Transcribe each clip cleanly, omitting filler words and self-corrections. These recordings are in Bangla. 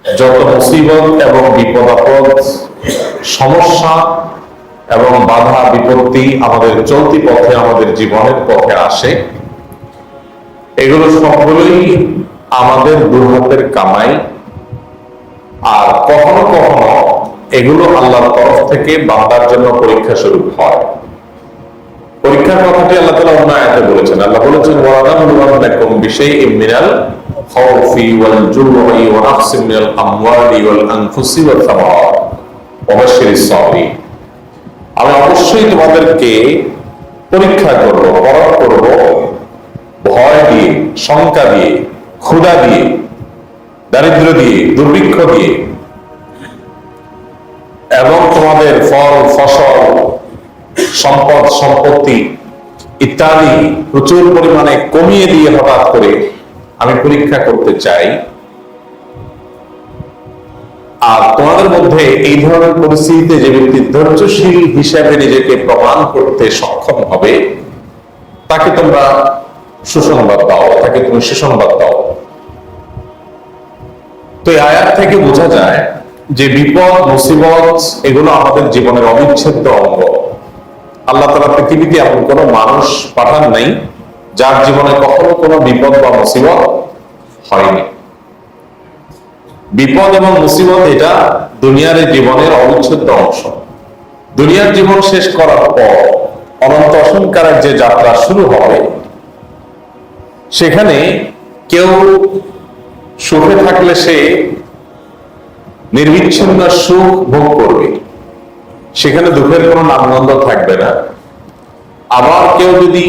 যত মুসিবত এবং বিপদ আপদ, সমস্যা এবং বাধা বিপত্তি আমাদের চলতি পথে, আমাদের জীবনের পথে আসে, এগুলো সবগুলোই আমাদের দুহাতের কামাই। আর কখনো কখনো এগুলো আল্লাহর তরফ থেকে বান্দার জন্য পরীক্ষা স্বরূপ হয়। পরীক্ষার কথাটি আল্লাহ তাআলা অন্য আয়াতে বলেছেন। আল্লাহ বলেছেন, ওয়ালানাবলুওয়ান্নাকুম বিশাইইম মিনাল খাউফি ওয়াল জুউই ওয়া নাকসিম মিনাল আমওয়ালি ওয়াল আনফুসি ওয়াস সামারাত ওয়া বাশশিরিস সাবিরিন। আমি অবশ্যই তোমাদেরকে পরীক্ষা করব, পরখ করব, ভয় দিয়ে, শঙ্কা দিয়ে, ক্ষুধা দিয়ে, দারিদ্র দিয়ে, দুর্ভিক্ষ দিয়ে, এবং তোমাদের ফল ফসল, সম্পদ সম্পত্তি ইত্যাদি প্রচুর পরিমাণে কমিয়ে দিয়ে হঠাৎ করে আমি পরীক্ষা করতে চাই। আর তোমাদের মধ্যে এই ধরনের পরিস্থিতিতে যে ব্যক্তি ধৈর্যশীল হিসাবে নিজেকে প্রমাণ করতে সক্ষম হবে, তাকে তোমরা সুসংবাদ দাও, তাকে তুমি সুসংবাদ দাও। তো এই আয়াত থেকে বোঝা যায় যে বিপদ মুসিবত এগুলো আমাদের জীবনের অবিচ্ছেদ্য অঙ্গ। আল্লাহ তাআলা পৃথিবীতে এমন কোনো মানুষ পাঠান নাই যার জীবনে কখনো কোনো বিপদ বা মুসিবত হয়নি। বিপদ এবং মুসিবত এটা দুনিয়ার জীবনের অবিচ্ছেদ্য অংশ। দুনিয়ার জীবন শেষ করার পর অনন্ত অসংখ্যের যে যাত্রা শুরু হবে, সেখানে কেউ সুখে থাকলে সে নির্বিচ্ছিন্ন সুখ ভোগ করবে, সেখানে দুঃখের কোনো নামগন্ধ থাকবে না। আবার কেউ যদি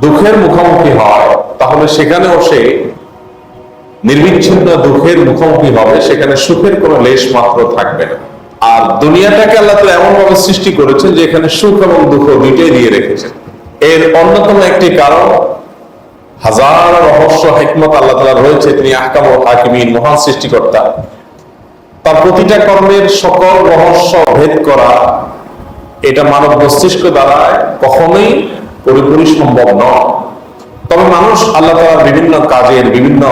দুঃখের মুখোমুখি হয়, তাহলে সেখানেও সে নির্বিচ্ছিন্ন দুঃখের মুখোমুখি হবে, সেখানে সুখের কোনো লেশ মাত্র থাকবে না। আর দুনিয়াটাকে আল্লাহ তাআলা এমন ভাবে সৃষ্টি করেছেন যে এখানে সুখ এবং দুঃখ দুইটাই দিয়ে রেখেছেন। এর অন্যতম একটি কারণ, হাজার রহস্য হিকমত আল্লাহ তাআলা রয়েছে। তিনি আহকামুল হাকিমিন, মহান সৃষ্টিকর্তা। তার প্রতিটা কর্মের সকল রহস্য ভেদ করা, এটা মানব মস্তিষ্ক দ্বারা কখনোই পুরোপুরি সম্ভব নয়। তবে মানুষ আল্লাহ তাআলার বিভিন্ন কাজের, বিভিন্ন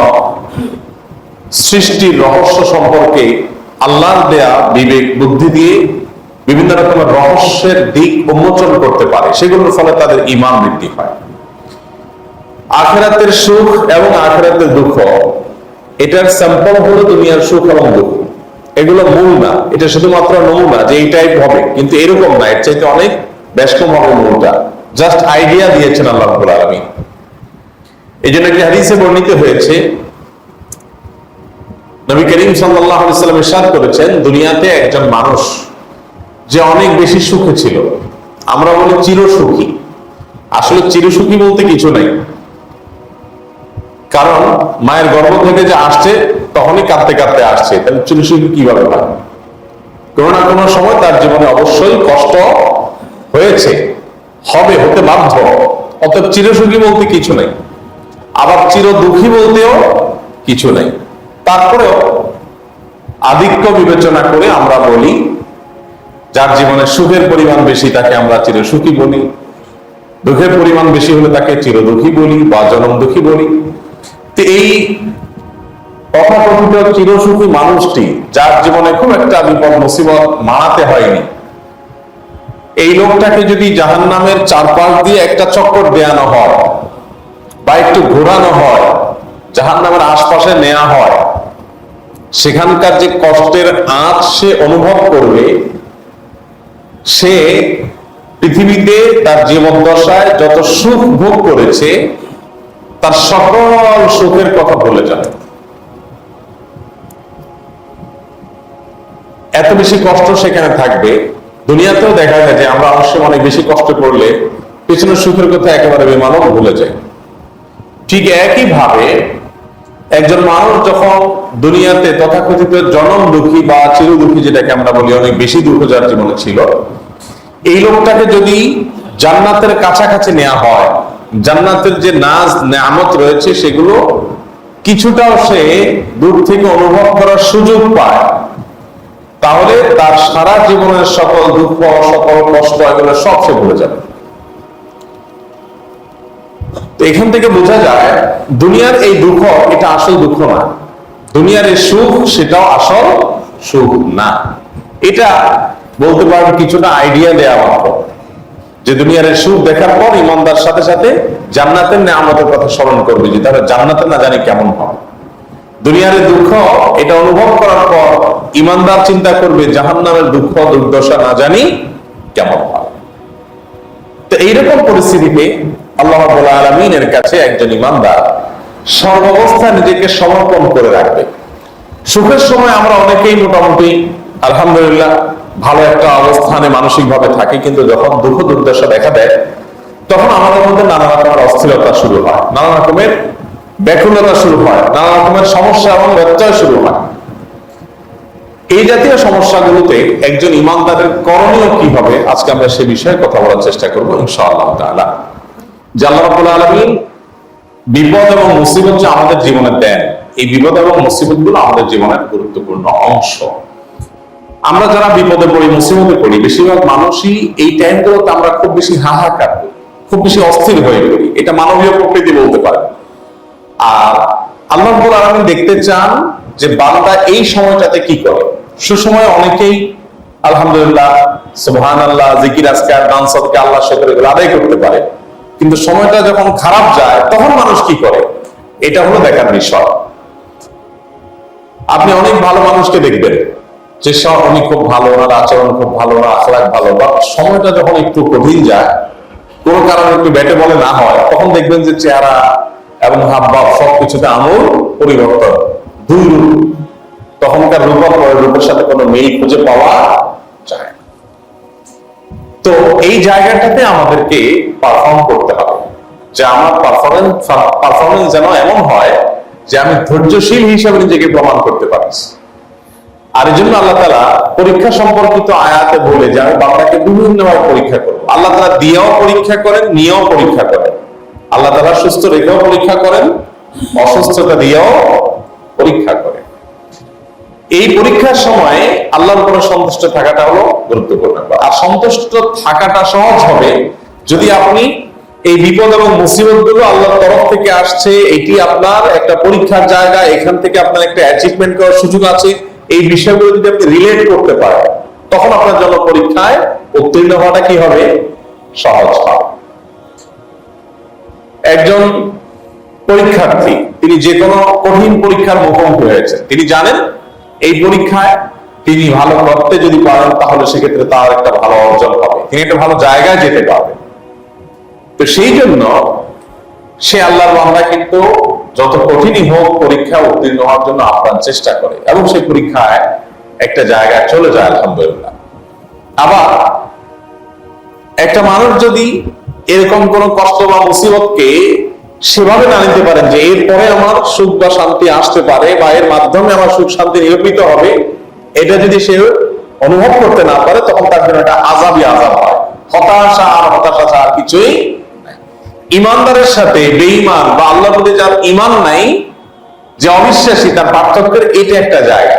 সৃষ্টির রহস্য সম্পর্কে আল্লাহর দেয়া বিবেক বুদ্ধি দিয়ে বিভিন্ন রকমের রহস্যের দিক উন্মোচন করতে পারে। সেগুলোর ফলে তাদের ঈমান বৃদ্ধি হয়। আখিরাতের সুখ এবং আখিরাতের দুঃখ, এটার স্যাম্পল হলো দুনিয়ার সুখ এবং দুঃখ। এগুলো মূল না, এটা শুধুমাত্র নমুনা যে এইটাই হবে, কিন্তু এরকম না, এর চাইতে অনেক ব্যস্তম হবে মূলটা। জাস্ট আইডিয়া দিয়েছেন আল্লাহ রাব্বুল আলামিন। এই জন্য একটি হাদিসে বর্ণিত হয়েছে, নবী করিম সাল্লাল্লাহু আলাইহি ওয়াসাল্লাম ইরশাদ করেছেন, দুনিয়াতে একজন মানুষ যে অনেক বেশি সুখী ছিল, আমরা বলি চিরসুখী। আসলে চিরসুখী বলতে কিছু নাই, কারণ মায়ের গর্ভ থেকে যে আসছে তখনই কাঁদতে কাঁদতে আসছে, তাহলে চিরসুখী কিভাবে হয়? কোনো না কোনো সময় তার জীবনে অবশ্যই কষ্ট হয়েছে, হবে, হতে বাধ্য। অতএব চিরসুখী বলতে কিছু নাই, আবার চির দুঃখী বলতেও কিছু নাই। তারপরেও আধিক্য বিবেচনা করে আমরা বলি, যার জীবনে সুখের পরিমাণ বেশি তাকে আমরা চিরসুখী বলি, দুঃখের পরিমাণ বেশি হলে তাকে চিরদুঃখী বলি বা জনম দুঃখী বলি। তো এই তথাকথিত চিরসুখী মানুষটি, যার জীবনে খুব একটা বিপদ মুসিবত মানাতে হয়নি, এই লোকটাকে যদি জাহান্নামের চারপাশ দিয়ে একটা চক্কর দেয়ানো হয় বা একটু ঘোরানো হয়, জাহান্নামের আশপাশে নেওয়া হয়, সেখানকার যে কষ্টের আঁচ সে অনুভব করবে, সে পৃথিবীতে তার জীবদ্দশায় যত সুখ ভোগ করেছে তার সকল সুখের কথা ভুলে যাবে। এত বেশি কষ্ট সেখানে থাকবে। দুনিয়াতেও দেখা যায় যে আমরা অবশ্যই অনেক বেশি কষ্ট করলে পেছনের সুখের কথা একেবারে বেমানব ভুলে যায়। ঠিক একই ভাবে একজন মানুষ যখন দুনিয়াতে তথাকথিত জনম দুঃখী বা চির দুঃখী, যেটাকে আমরা বলি, অনেক বেশি দুঃখ যার জীবনে ছিল, এই লোকটাকে যদি জান্নাতের কাছাকাছি নেওয়া হয়, জান্নাতের যে নাজ নেয়ামত রয়েছে সেগুলো কিছুটাও সে দূর থেকে অনুভব করার সুযোগ পায়, তাহলে তার সারা জীবনের সকল দুঃখ, সকল কষ্ট, এগুলো সব সে ভুলে যাবে। তো এখান থেকে বোঝা যায় দুনিয়ার এই দুঃখ এটা আসল দুঃখ না, দুনিয়ার এই সুখ সেটাও আসল সুখ না। এটা বলতে পারেন কিছুটা আইডিয়া দেয়া মাত্র, যে দুনিয়ার এই সুখ দেখার পর ইমানদার সাথে সাথে জান্নাতের নেয়ামতের কথা স্মরণ করবে, যে তারা জান্নাতে না জানি কেমন হবে। দুনিয়ার দুঃখ এটা অনুভব করার পর ইমানদার চিন্তা করবে জাহান্নামের দুঃখ দুর্দশা না জানি কেমন হবে। তো এইরকম পরিস্থিতিতে আল্লাহ রাব্বুল আলামিনের কাছে একজন ইমানদার সর্বাবস্থা নিজেকে সমর্পণ করে রাখবে। সুখের সময় আমরা অনেকেই মোটামুটি আলহামদুলিল্লাহ ভালো একটা অবস্থানে মানসিক ভাবে থাকি, কিন্তু যখন দুঃখ দুর্দশা দেখা দেয় তখন আমাদের মধ্যে নানা রকমের অস্থিরতা শুরু হয়, নানা রকমের ব্যাকুলতা শুরু হয়, নানা রকমের সমস্যা এবং ব্যত্যয় শুরু হয়। এই জাতীয় সমস্যাগুলোতে একজন ইমানদারের করণীয় কি হবে, আজকে আমরা সে বিষয়ে কথা বলার চেষ্টা করবো ইনশাআল্লাহ তাআলা। যে আল্লাহ রাব্বুল আলামিন বিপদ এবং মুসিবত যে আমাদের জীবনে দেন, এই বিপদ এবং মুসিবত গুলো আমাদের জীবনের গুরুত্বপূর্ণ অংশ। আমরা যারা বিপদে পড়ি, মুসিবতে পড়ি, বেশিরভাগ মানুষই এই টাইমগুলোতে আমরা খুব বেশি হাহাকার করি, খুব বেশি অস্থির হয়ে পড়ি। এটা মানবীয় প্রকৃতি বলতে পারে। আর আল্লাহ রাব্বুল আলামিন দেখতে চান যে বান্দা এই সময়টাতে কি করে। সুসময়ে অনেকেই আলহামদুলিল্লাহ সুবহানাল্লাহ জিকির আজকার দান সদকা আল্লাহর শুকর এগুলো আদায় করতে পারে, কিন্তু সময়টা যখন খারাপ যায় তখন মানুষ কি করে, এটা হলো দেখার বিষয়। আপনি অনেক ভালো মানুষকে দেখবেন যে উনি খুব ভালো, ওনার আচরণ খুব ভালো, ওনার আখলাক ভালো, বা সময়টা যখন একটু কঠিন যায়, কোনো কারণে একটু ব্যাটে বলে না হয়, তখন দেখবেন যে চেহারা এবং হাবভাব সবকিছুতে আমূল পরিবর্তন, দুই রূপ। তখনকার রূপ পরের রূপের সাথে কোনো মিল খুঁজে পাওয়া যায় না। তো এই জায়গাটাতে আমাদেরকে পারফর্ম করতে হবে, যে আমার পারফরমেন্স যেন এমন হয় যে আমি ধৈর্যশীল হিসাবে নিজেকে প্রমাণ করতে পারছি। আর এই জন্য আল্লাহ তাআলা পরীক্ষা সম্পর্কিত আয়াতে বলে যে আমি বান্দাকে বিভিন্নভাবে পরীক্ষা করবো। আল্লাহ তাআলা দিয়েও পরীক্ষা করেন, নিয়েও পরীক্ষা করেন। আল্লাহ তাআলা সুস্থ রেখেও পরীক্ষা করেন, অসুস্থতা দিয়েও পরীক্ষা করেন। এই পরীক্ষার সময় আল্লাহর উপরে সন্তুষ্ট থাকাটা হলো গুরুত্বপূর্ণ। আর সন্তুষ্ট থাকাটা সহজ হবে যদি আপনি এই বিপদ এবং মুসিবত গুলো আল্লাহর তরফ থেকে আসছে, এটি আপনার একটা পরীক্ষার জায়গা, এখান থেকে আপনার একটা অ্যাচিভমেন্ট করার সুযোগ আছে, এই বিষয়গুলো যদি আপনি রিলেট করতে পারেন, তখন আপনার জন্য পরীক্ষায় উত্তীর্ণ হওয়াটা কি হবে, সহজ হবে। একজন পরীক্ষার্থী তিনি যে কোনো কঠিন পরীক্ষার মুখোমুখি হয়েছে, তিনি জানেন এই পরীক্ষায় তিনি ভালো করতে যদি পারেন তাহলে সেক্ষেত্রে তার একটা ভালো অর্জন হবে, তিনি একটা ভালো জায়গায় যেতে পারবেন। তো সেই জন্য সে আল্লাহর বান্দা কিন্তু যত কঠিনই হোক পরীক্ষা উত্তীর্ণ হওয়ার জন্য আপ্রাণ চেষ্টা করে এবং সেই পরীক্ষায় একটা জায়গায় চলে যায় আলহামদুলিল্লাহ। আবার একটা মানুষ যদি এরকম কোন কষ্ট বা মুসিবতকে সেভাবে না নিতে পারেন যে এরপরে আমার সুখ বা শান্তি আসতে পারে বা এর মাধ্যমে আমার সুখ শান্তি নিরূপিত হবে, এটা যদি সে অনুভব করতে না পারে, তখন তার জন্য একটা আযাবই আযাব হয়, হতাশা আর হতাশা ছাড়া কিছুই নাই। ইমানদারের সাথে বেঈমান বা আল্লাহর প্রতি যার ঈমান নাই, যে অবিশ্বাসী, তার পার্থক্যের এটা একটা জায়গা।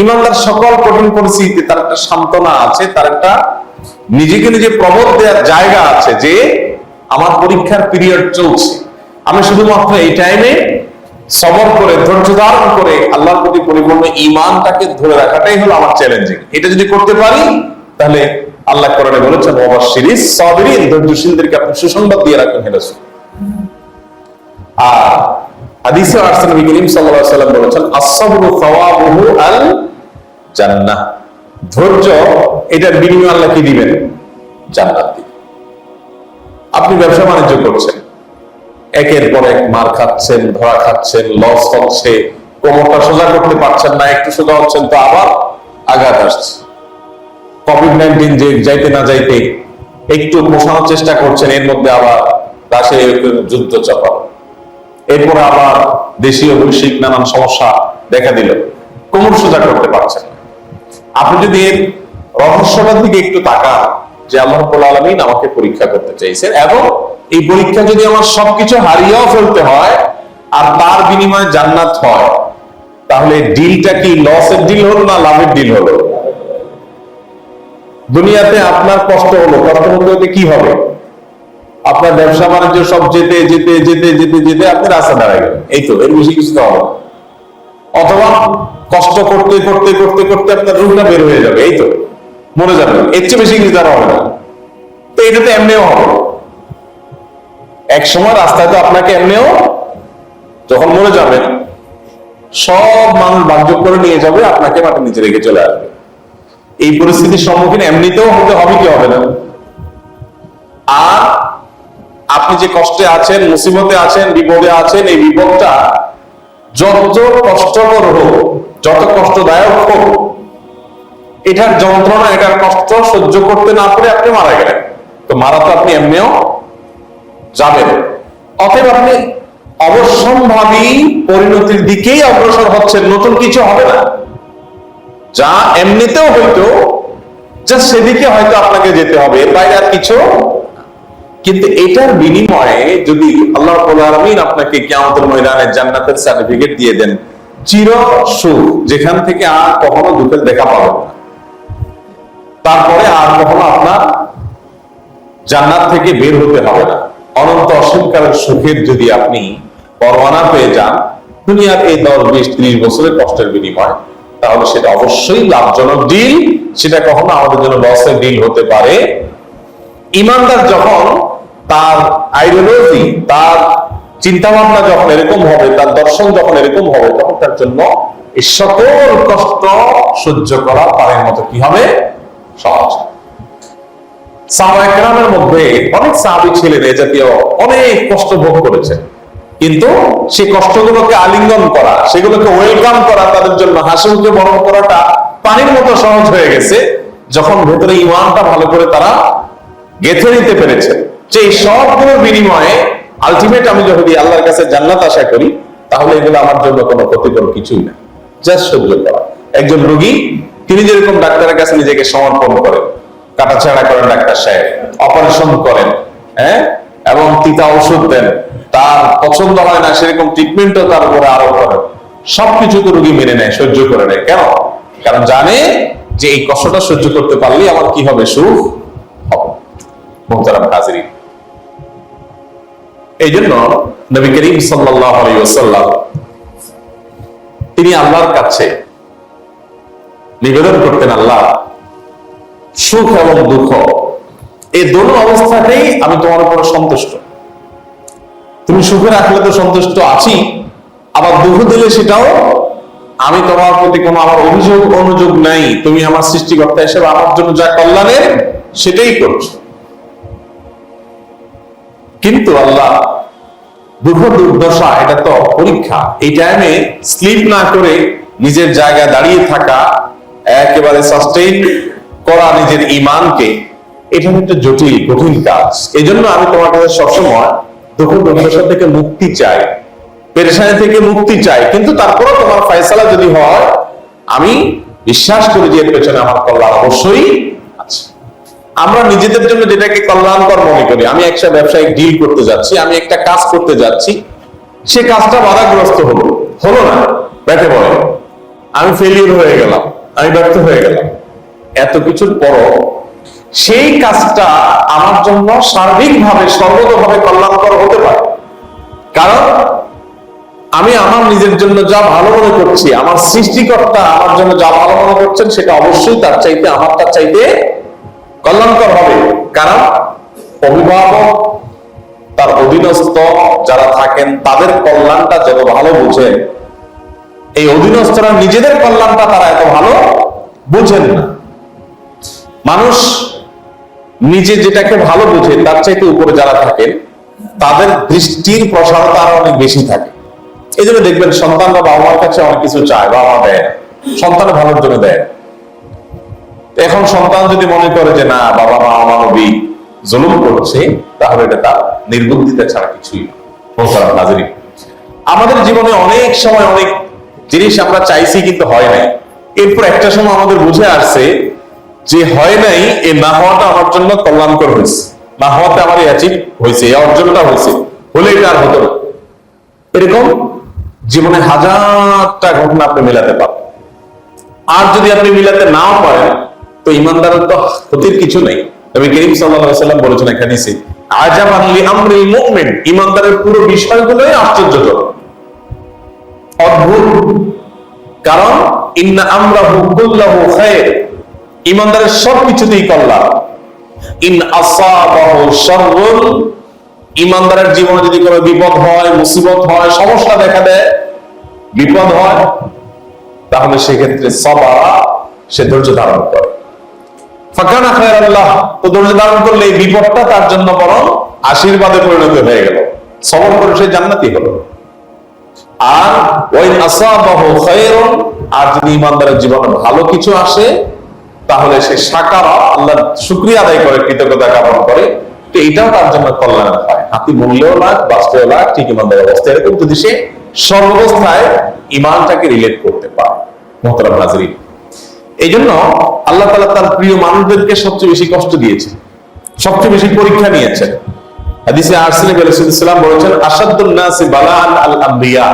ইমানদার সকল কঠিন পরিস্থিতিতে তার একটা সান্ত্বনা আছে, তার একটা নিজেকে নিজে প্রবোধ দেওয়ার জায়গা আছে যে আমার পরীক্ষার পিরিয়ড চলছে, আমি শুধুমাত্র এই টাইমে সবর করে ধৈর্য ধারণ করে আল্লাহর প্রতি পরিপূর্ণ ঈমানটাকে ধরে রাখাটাই হলো আমার চ্যালেঞ্জিং। এটা যদি করতে পারি তাহলে আল্লাহ কোরআনে বলেছেন ওয়াবাশশিরিস সাবিরিন, ধৈর্যশীলদেরকে আপনি সুসংবাদ দিয়ে রাখেন হে রাসূল। আর হাদিসে আসছে নবী করিম সাল্লাল্লাহু আলাইহি ওয়াসাল্লাম বলেছেন আস-সাবরু সাওয়াবুহু আল জান্নাহ, ধৈর্য এটার বিনিময়ে আল্লাহ কি দিবেন, জান্নাত দিবেন। আপনি ব্যবসা বাণিজ্য করছেন, একের পর এক মার খাচ্ছেন, ধরা খাচ্ছেন, লস হচ্ছে, কোমরটা সোজা করতে পারছেন না, একটু সোজা হচ্ছেন তো আবার আঘাত আসছে। কোভিড-19 যে যাইতে না যাইতে একটু পোষানোর চেষ্টা করছেন, এর মধ্যে আবার রাশিয়া ইউক্রেন যুদ্ধ চাপা, এরপরে আবার দেশীয় বৈশ্বিক নানান সমস্যা দেখা দিল, কোমর সোজা করতে পারছেন। আপনি যদি এর রহস্যটার দিকে একটু তাকান যে আল্লাহ রাব্বুল আলামিন আমাকে পরীক্ষা করতে চাইছেন এবং এই পরীক্ষা যদি আমার সবকিছু হারিয়েও ফেলতে হয় আর তার বিনিময়ে জান্নাত হয়, তাহলে ডিলটা কি লসের ডিল হলো না লাভের ডিল হলো? দুনিয়াতে আপনার কষ্ট হলো, কষ্ট হতে কি হবে, আপনার ব্যবসা বাণিজ্য সব যেতে যেতে যেতে যেতে যেতে আপনি রাস্তা দাঁড়ায় গেলেন, এই তো, এর বেশি কিছু তো হবে। অথবা কষ্ট করতে করতে করতে করতে আপনার রুহটা বের হয়ে যাবে, এই তো মরে যাবে, এর চেয়ে বেশি কিছু তার হবে না। তো এটা তো এমনিও হবে, এক সময় রাস্তায় তো আপনাকে এমনিও যখন মরে যাবেন সব মানুষ ভাগযোগ করে নিয়ে যাবে, আপনাকে মাটির নিচে রেখে চলে আসবে। এই পরিস্থিতির সম্মুখীন এমনিতেও হতে হবে কি হবে না? আর আপনি যে কষ্টে আছেন, মুসিবতে আছেন, বিপদে আছেন, এই বিপদটা যত কষ্টকর হোক, যত কষ্টদায়ক হোক, এটার যন্ত্রণা, এটার কষ্ট সহ্য করতে না পারে আপনি মারা গেলেন। তো মারা তো আপনি এমনিও যাবেন। অতএব আপনি অবশ্যম্ভাবী পরিণতির দিকেই অগ্রসর হচ্ছেন, নতুন কিছু হবে না। যা এমনিতেও হইতো জাস্ট সেদিকে হয়তো আপনাকে যেতে হবে, এর বাইরে আর কিছু। কিন্তু এটার বিনিময়ে যদি আল্লাহ রাব্বুল আলামিন আপনাকে কিয়ামতের ময়দানে জান্নাতের সার্টিফিকেট দিয়ে দেন, চির সুখ, যেখান থেকে আর কখনো দুঃখের দেখা পাবেন না, তারপরে আর কখনো আপনার জান্নাত থেকে বের হতে হবে না, অনন্ত অসীমকালের সুখের যদি আপনি পরোয়ানা পেয়ে যান দুনিয়ার এই 10, 20, 30 বছরের কষ্টের বিনিময়, তাহলে সেটা অবশ্যই লাভজনক ডিল, সেটা কখনো আমাদের জন্য লসের ডিল হতে পারে। ইমানদার যখন তার আইডিওলজি, তার চিন্তা ভাবনা যখন এরকম হবে, তার দর্শন যখন এরকম হবে, তখন তার জন্য এই সকল কষ্ট সহ্য করা পারের মতো কি হবে? সহজ। সাহাবায়ে কেরামের মধ্যে অনেক সাহাবী ছিলেন এ জাতীয় অনেক কষ্ট ভোগ করেছেন, কিন্তু সেই কষ্টগুলোকে আলিঙ্গন করা, সেগুলোকে ওয়েলকাম করা, তাদের জন্য হাসি মুখে বরণ করাটা পানির মতো সহজ হয়ে গেছে যখন ভেতরে ইমানটা ভালো করে তারা গেঁথে নিতে পেরেছে। যে এই সবগুলোর বিনিময়ে আলটিমেট আমি যদি আল্লাহর কাছে জান্নাত আশা করি, তাহলে এগুলো আমার জন্য কোনো ক্ষতিকর কিছুই না, জাস্ট সহ্য করা। একজন রোগী, তিনি যেরকম ডাক্তারের কাছে নিজেকে সমর্পণ করেন, কাটাছেঁড়া করেন, ডাক্তার সাহেব অপারেশন করেন, হ্যাঁ, এবং তিতা ওষুধ দেন, তার পছন্দ হয় না সেরকম ট্রিটমেন্টও তার উপরে আরোপ করেন, সবকিছু তো রোগী মেনে নেয়, সহ্য করে নেয়। কেন? কারণ জানে যে এই কষ্টটা সহ্য করতে পারলেই আমার কি হবে? সুখ হবে। মুহতারাম হাজিরিন, এই জন্য নবী করিম সাল্লাল্লাহু আলাইহি ওয়াসাল্লাম তিনি আল্লাহর কাছে নিবেদন করতেন, আল্লাহ, সুখ এবং দুঃখ এই দোনো অবস্থাতেই আমি তোমার উপরে সন্তুষ্ট। তুমি সুখে রাখলে তো সন্তুষ্ট আছি, আবার দুঃখ দিলে সেটাও আমি তোমার প্রতি কোনো আমার অভিযোগ অনুযোগ নাই। তুমি আমার সৃষ্টিকর্তা হিসেবে আমার জন্য যা কল্যাণের সেটাই করছো। কিন্তু আল্লাহ, দুঃখ দুর্দশা এটা তো পরীক্ষা, এই টাইমে স্লিপ না করে নিজের জায়গায় দাঁড়িয়ে থাকা, একেবারে সাস্টেইন করা নিজের ঈমানকে, এটা একটা জটিল কঠিন কাজ। এই জন্য আমি তোমার কাছে সবসময় দুঃখ দুর্দশা থেকে মুক্তি চাই, পেরেশানি থেকে মুক্তি চাই, কিন্তু তারপরে তোমার ফয়সালা যদি হয়, আমি বিশ্বাস করি যে এর পেছনে আমার কল্যাণ অবশ্যই আছে। আমরা নিজেদের জন্য যেটাকে কল্যাণকর মনে করি, আমি একটা ব্যবসায়িক ডিল করতে যাচ্ছি, আমি একটা কাজ করতে যাচ্ছি, সে কাজটা বাধাগ্রস্ত হলো না, ব্যাটে বলে আমি ফেলিউর হয়ে গেলাম, আমি ব্যর্থ হয়ে গেলাম। এত কিছুর পরও সেই কাজটা আমার জন্য সার্বিকভাবে সর্বতভাবে কল্যাণকর হতে পারে, কারণ আমি আমার নিজের জন্য যা ভালো মনে করছি, আমার সৃষ্টিকর্তা আমার জন্য যা ভালো মনে করছেন সেটা অবশ্যই তার চাইতে, আমারটার চাইতে কল্যাণকর হবে। কারণ অভিভাবক, তার অধীনস্থ যারা থাকেন, তাদের কল্যাণটা যত ভালো বুঝেন, এই অধীনস্থরা নিজেদের কল্যাণটা তারা এত ভালো বুঝেন না। মানুষ নিজে যেটাকে ভালো বুঝে, তার চাইতে উপরে যারা থাকেন তাদের দৃষ্টির প্রসারতা আরো অনেক বেশি থাকে। এই জন্য দেখবেন সন্তানরা বাবা মার কাছে অনেক কিছু চায়, বাবা মা দেয়, সন্তানের ভালোর জন্য দেয়। এখন সন্তান যদি মনে করে যে না, বাবা মা অমানবিক, জুলুম করছে, তাহলে এটা তার নির্বুদ্ধিতা ছাড়া কিছুই না। আমাদের জীবনে অনেক সময় অনেক জিনিস আমরা চাইছি কিন্তু হয় নাই, এরপর একটা সময় আমাদের বুঝে আসছে যে হয় নাই, এই না হওয়াটা আমার জন্য কল্যাণকর হয়েছে, না হওয়াতে আমার অ্যাচিভ হয়েছে, এই অর্জনটা হয়েছে, হলে এটা আর হতো না। এরকম জীবনে হাজারটা ঘটনা আপনি মেলাতে পারেন। আর যদি আপনি মিলাতে নাও পারেন, তো ইমানদারের তো ক্ষতির কিছু নেই। নবী করিম সাল্লাল্লাহু আলাইহি ওয়াসাল্লাম বলেছেন এক হাদিসে, আজাবান লিআমরিল মুমিন, ইমানদারের পুরো বিষয়গুলোই আশ্চর্যজনক, অদ্ভুত। কারণ ইন্না আমরাহু কুল্লাহু খায়র, ইমানদারের সবকিছুতেই কল্যাণ। ইন আসাবাহু শাররুন, ইমানদারের জীবনে যদি কোনো বিপদ হয়, মুসিবত হয়, সমস্যা দেখা দেয়, বিপদ হয়, তাহলে সেক্ষেত্রে সাবারা, সে ধৈর্য ধারণ করে। ফাকানা খায়রাল্লাহ, তো ধৈর্য ধারণ করলে এই বিপদটা তার জন্য বরং আশীর্বাদে পরিণত হয়ে গেল, সবর করে সে জান্নাতি হলো। আর ওয়াইন আসাবাহু খায়রুন, আর যদি ইমানদারের জীবনে ভালো কিছু আসে, তাহলে সে শাকারা, আল্লাহর শুকরিয়া আদায় করে, কৃতজ্ঞতা জ্ঞাপন করে, তো এটাও তার জন্য কল্যাণ হয়। হাতি মূল্যও লাগ, বাঁচতেও লাগ, ঠিক ইমানদার অবস্থা। এরকম যদি সে সর্বাবস্থায় ইমানটাকে রিলেট করতে পারে। মুহতারাম হাজরিন, এই জন্য আল্লাহ তাআলা তার প্রিয় মানুষদেরকে সবচেয়ে বেশি কষ্ট দিয়েছেন, সবচেয়ে বেশি পরীক্ষা নিয়েছেন। হাদিসে আরসিনে রাসূলুল্লাহ বলেছেন, আশাদ্দুন নাসি বালান আল আম্বিয়া,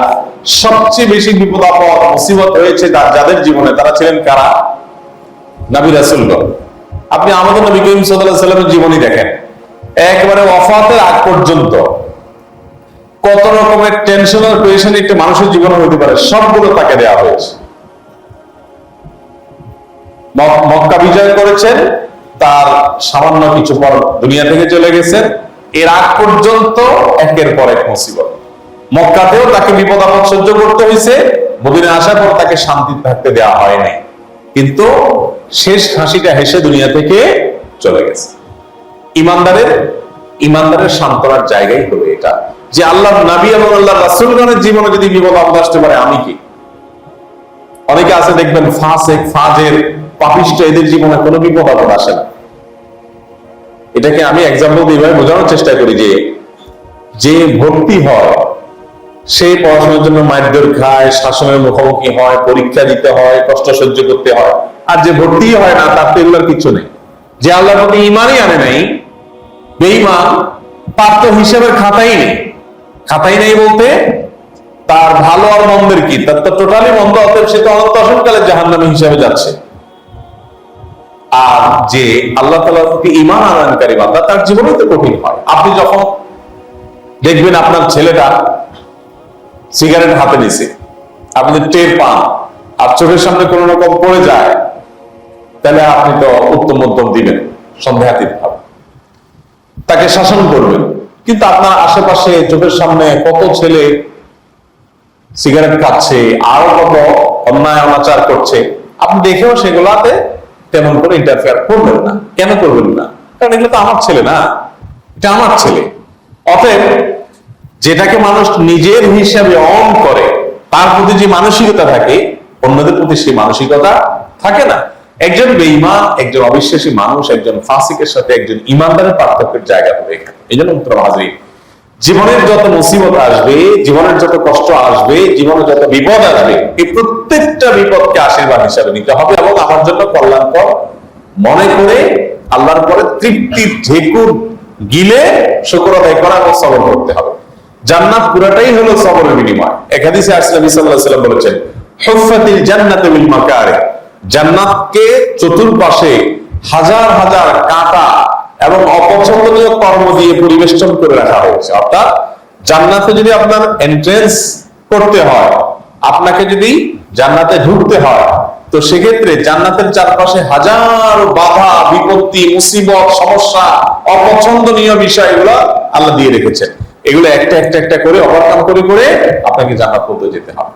সবচেয়ে বেশি বিপদ আপদ মুসিবত হয়েছে যাদের জীবনে, তারা ছিলেন কারা? নবী রাসূলগণ। আপনি আমাদের নবী করিম সাল্লাল্লাহু আলাইহি ওয়াসাল্লামের জীবনী দেখেন, একেবারে ওয়াফাতের আগ পর্যন্ত কত রকমের টেনশন আর প্রেশার একটা মানুষের জীবনে হতে পারে, সবগুলো তাকে দেওয়া হয়েছে। মক্কা বিজয় করেছেন, তার সামান্য কিছু পর দুনিয়া থেকে চলে গেছেন। এর আগ পর্যন্ত একের পর এক মুসিবত। মক্কাতেও তাকে বিপদ আপদ সহ্য করতে হয়েছে, মদিনায় আসার পর তাকে শান্তি থাকতে দেওয়া হয়নি, কিন্তু শেষ হাসিটা হেসে দুনিয়া থেকে চলে গেছে। ইমানদারের সান্ত্বনার জায়গাই হলো এটা, যে আল্লাহর নবী এবং আল্লাহর রাসূলগণের জীবনে যদি বিপদ আপদ আসতে পারে, আমি কি? অনেকে আছে দেখবেন ফাসিক, ফাজের, পাপিষ্ঠ, এদের জীবনে কোনো বিপদ আপদ আসে না। এটাকে আমি এক্সাম্পল দিয়ে বোঝানোর চেষ্টা করি যে ভর্তি হয়, সে পড়াশোনার জন্য মারধর খায়, শাসনের মুখোমুখি হয়, পরীক্ষা দিতে হয়, কষ্ট সহ্য করতে হয়। আর যে ভর্তি হয় না, তার তো এগুলোর কিছু নেই। যে আল্লাহর প্রতি ঈমানই আনে নাই, বেঈমান, তার তো হিসাবের খাতাই নেই। খাতাই নেই বলতে তার ভালো আর মন্দের কি, তার তো টোটালি মন্দ, অতএব সে তো অনন্ত অসংকালে জাহান্নামী হিসাবে যাচ্ছে। আর যে আল্লাহ তাআলার প্রতি ঈমান আনয়নকারী বান্দা, তার জীবনে তো কঠিন হয়। আপনি যখন দেখবেন আপনার ছেলেটা সিগারেট হাতে নিছে, আপনি টের পান, আর চোখের সামনে কোন রকম পড়ে যায়, তাহলে আপনি তো উত্তম মধ্যম দিবেন, সন্দেহাতীত ভাবে তাকে শাসন করবেন। কিন্তু আপনার আশেপাশে চোখের সামনে কত ছেলে সিগারেট খাচ্ছে, আরো কত অন্যায় অনাচার করছে, আপনি দেখেও সেগুলাতে তেমন করে ইন্টারফেয়ার করবেন না। কেন করবেন না? কারণ এগুলো তো আমার ছেলে না, এটা আমার ছেলে। অতএব যেটাকে মানুষ নিজের হিসাবে অন করে, তার প্রতি যে মানসিকতা থাকে, অন্যদের প্রতি সেই মানসিকতা থাকে না। একজন বেঈমান, একজন অবিশ্বাসী মানুষ, একজন ফাসিকের সাথে একজন ইমানদারের পার্থক্যের জায়গা হবে এখানে। এই জন্য মুহতারাম হাজরিন, জীবনের যত মুসিবত আসবে, জীবনের যত কষ্ট আসবে, জীবনে যত বিপদ আসবে, এই প্রত্যেকটা বিপদকে আশীর্বাদ হিসাবে নিতে হবে এবং আমার জন্য কল্যাণকর মনে করে আল্লাহর পরে তৃপ্তির ঢেকুর গিলে শুকর আদায় করা এবং সবর করতে হবে। জান্নাত পুরাটাই হলো সবরের বিনিময়। এক হাদিসে নবী সাল্লাল্লাহু আলাইহি ওয়াসাল্লাম বলেছেন, হুফাতিল জান্নাতু বিল মাকারি, জান্নাতকে চতুর্পাশে হাজার হাজার কাঁটা এবং অপছন্দনীয় কর্ম দিয়ে পরিবেষ্টন করে রাখা হয়েছে। অর্থাৎ জান্নাতে যদি আপনার এন্ট্রেন্স করতে হয়, আপনাকে যদি জান্নাতে ঢুকতে হয়, তো সেক্ষেত্রে জান্নাতের চারপাশে হাজার বাধা, বিপত্তি, মুসিবত, সমস্যা, অপছন্দনীয় বিষয়গুলো আল্লাহ দিয়ে রেখেছেন। এগুলো একটা একটা একটা করে ওভারকাম করে করে আপনাকে জান্নাত পর্যন্ত যেতে হবে।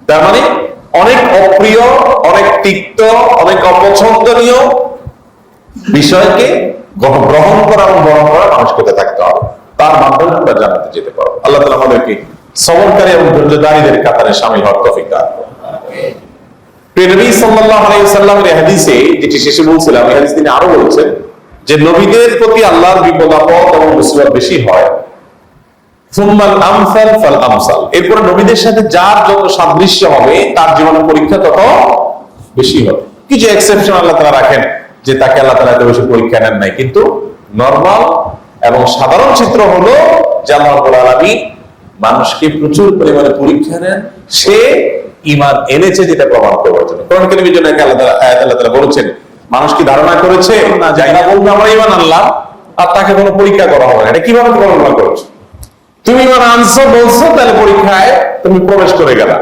তার মানে অনেক অপ্রিয়, অনেক তিক্ত, অনেক অপছন্দনীয় বিষয়কে গ্রহণ করা এবং বরণ করা মানুষকে থাকতে হবে, তার মাধ্যমে আমরা জান্নাতে যেতে পারবো। আল্লাহ তাআলা আমাদেরকে সবরকারী এবং ধৈর্যধারীদের কাতারে শামিল হওয়ার তৌফিক দান করুন। প্রিয় নবী সাল্লাল্লাহু আলাইহি ওয়াসাল্লামের হাদিসে, যেটি শেষে বলছিলাম, এই হাদিস তিনি আরো বলেছেন যে নবীদের প্রতি আল্লাহর বিপদ আপদ এবং মুসিবত বেশি হয়, সুম্মাল আমসাল ফাল আমসাল, এরপর নবীদের সাথে যার যত সাদৃশ্য হবে, তার জীবনের পরীক্ষা তত বেশি হবে। কিছু এক্সেপশন আল্লাহ তাআলা রাখেন, যে তাকে আল্লাহ তাআলা এত বেশি পরীক্ষা নেন নাই, কিন্তু নরমাল এবং সাধারণ চিত্র হলো যে আল্লাহ রাব্বুল আলামিন মানুষকে প্রচুর পরিমাণে পরীক্ষা নেন, সে ঈমান এনেছে যেটা প্রমাণ করার জন্য। কোরআন কারীমের জন্য আল্লাহ তাআলা বলেছেন, মানুষ কি ধারণা করেছে না যাই না বলবে আমরা ঈমান আনলাম আর তাকে কোনো পরীক্ষা করা হবে না? এটা কিভাবে কল্পনা করছো? তুমি ঈমান আনছো বলছো, তাহলে পরীক্ষায় তুমি প্রবেশ করে গেলা,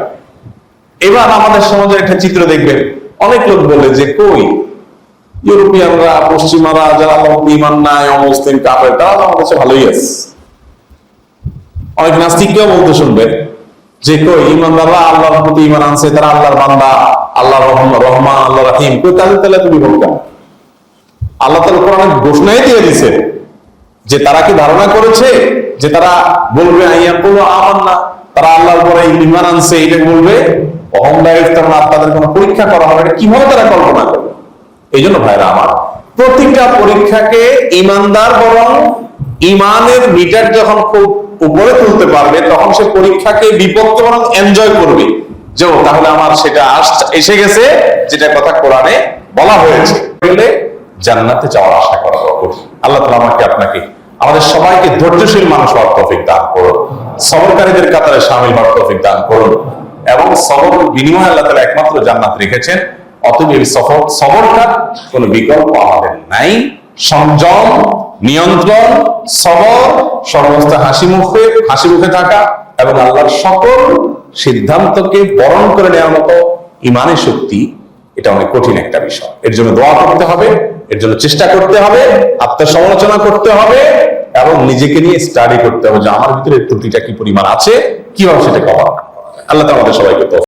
এবার আমাদের সমাজের একটা চিত্র দেখবেন, অনেক লোক বলে যে কই ইউরোপিয়ানরা, পশ্চিমারা, যারা ইমান নাই, অমুসলিম, কাফের, তারা তো আমাদের কাছে ভালোই আছে। অনেক নাস্তিককেও বলতে শুনবেন যে কই ইমানদাররা আল্লাহর প্রতি ইমান আনছে, তারা আল্লাহর বান্দা, আল্লাহর রহমান, আল্লাহ রাহিম, কই তাদের তাহলে তুমি বলবা? আল্লাহ তাআলা কোরআনে ঘোষণাই দিয়ে দিয়েছে যে তারা কি ধারণা করেছে যে তারা বলবে আইয়াকুলু আমান্না, তারা আল্লাহর উপরে ঈমান আনছে, এটা বলবে অহম লা ইফতারনা, তাদের কোনো পরীক্ষা করা হবে, এটা কিভাবে তারা কল্পনা করবে? এই জন্য ভাইরা আমার, প্রতিটা পরীক্ষাকে ইমানদার বরং ইমানের মিটার যখন খুব উপরে তুলতে পারবে, তখন সে পরীক্ষাকে বিপক্ত বরং এনজয় করবে, যে তাহলে আমার সেটা এসে গেছে, যেটা কথা কোরআনে বলা হয়েছে, বলে জান্নাতে যাওয়ার আশা করা কঠিন। আল্লাহ তাআলা আমাকে আপনাকে আমাদের সবাইকে ধৈর্যশীল মানুষ হওয়ার তৌফিক দান করুন, সবরকারীদের কাতারে শামিল হওয়ার তৌফিক দান করুন, এবং সবরের বিনিময়ে আল্লাহ তাআলা একমাত্র জান্নাত রেখেছেন। অতএব এই সবরটা কোনো বিকল্প আমাদের নাই। সংযম, নিয়ন্ত্রণ, সবর, সর্বস্থা হাসি মুখে থাকা এবং আল্লাহর সকল সিদ্ধান্তকে বরণ করে নেওয়ার মতো ইমানের শক্তি, এটা অনেক কঠিন একটা বিষয়। এর জন্য দোয়া করতে হবে, এর জন্য চেষ্টা করতে হবে, আত্মসমালোচনা করতে হবে এবং নিজেকে নিয়ে স্টাডি করতে হবে যে আমার ভিতরে ত্রুটিটা কি পরিমাণ আছে, কিভাবে সেটা কমানো। আল্লাহ তাআলা আমাদের সবাইকে